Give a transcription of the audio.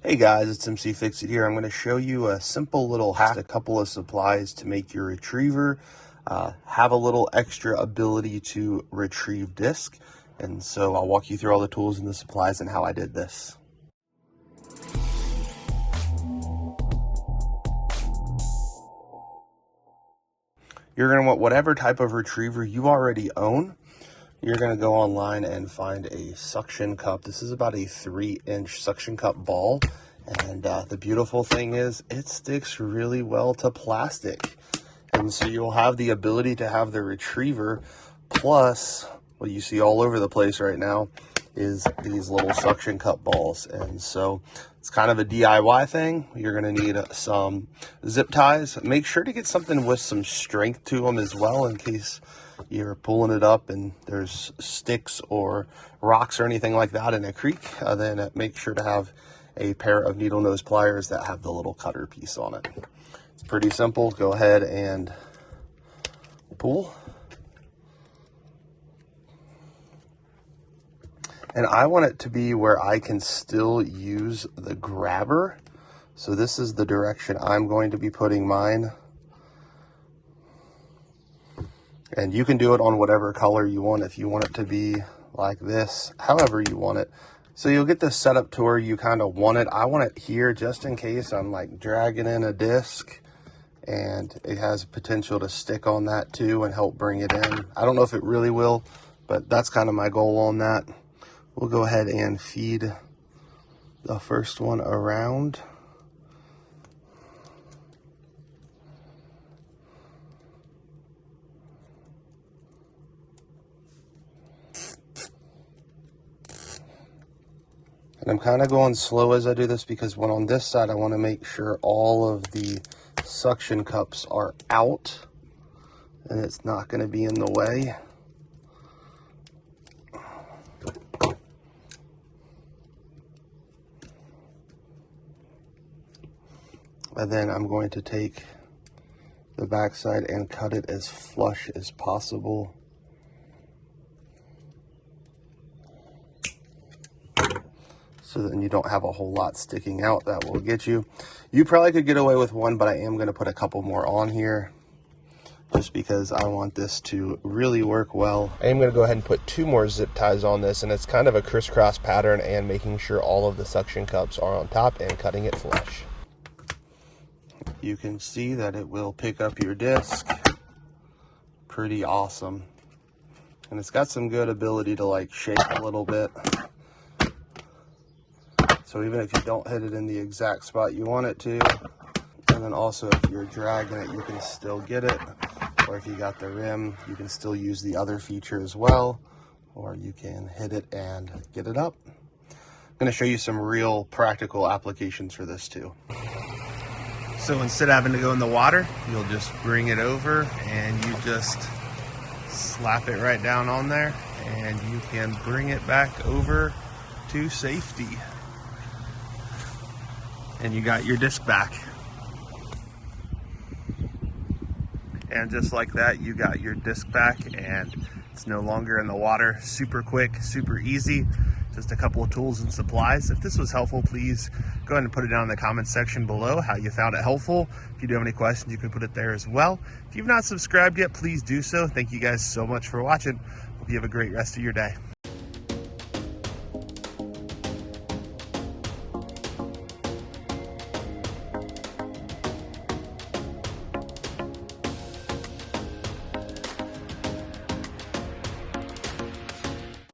Hey guys, it's Mcfixit here. I'm going to show you a simple little hack, a couple of supplies to make your retriever have a little extra ability to retrieve disc. And so I'll walk you through all the tools and the supplies and how I did this. You're going to want whatever type of retriever you already own. You're going to go online and find a suction cup. This is about a 3-inch suction cup ball. And the beautiful thing is it sticks really well to plastic. And so you'll have the ability to have the retriever, plus what you see all over the place right now is these little suction cup balls. And so it's kind of a DIY thing. You're going to need some zip ties. Make sure to get something with some strength to them as well, in case you're pulling it up and there's sticks or rocks or anything like that in a creek. Then make sure to have a pair of needle nose pliers that have the little cutter piece on it. It's pretty simple. Go ahead and pull. And I want it to be where I can still use the grabber. So this is the direction I'm going to be putting mine. And you can do it on whatever color you want. If you want it to be like this, however you want it. So you'll get this set up to where you kind of want it. I want it here just in case I'm like dragging in a disc and it has potential to stick on that too and help bring it in. I don't know if it really will, but that's kind of my goal on that. We'll go ahead and feed the first one around. And I'm kind of going slow as I do this because when on this side, I want to make sure all of the suction cups are out and it's not going to be in the way. And then I'm going to take the backside and cut it as flush as possible. So then you don't have a whole lot sticking out that will get you. You probably could get away with one, but I am going to put a couple more on here just because I want this to really work well. I am going to go ahead and put 2 more zip ties on this, and it's kind of a crisscross pattern and making sure all of the suction cups are on top and cutting it flush. You can see that it will pick up your disc. Pretty awesome. And it's got some good ability to like shake a little bit. So even if you don't hit it in the exact spot you want it to, and then also if you're dragging it, you can still get it. Or if you got the rim, you can still use the other feature as well. Or you can hit it and get it up. I'm gonna show you some real practical applications for this too. So instead of having to go in the water, you'll just bring it over and you just slap it right down on there and you can bring it back over to safety. And you got your disc back. And just like that, you got your disc back and it's no longer in the water. Super quick, super easy. Just a couple of tools and supplies. If this was helpful, please go ahead and put it down in the comments section below how you found it helpful. If you do have any questions, you can put it there as well. If you've not subscribed yet, please do so. Thank you guys so much for watching. Hope you have a great rest of your day.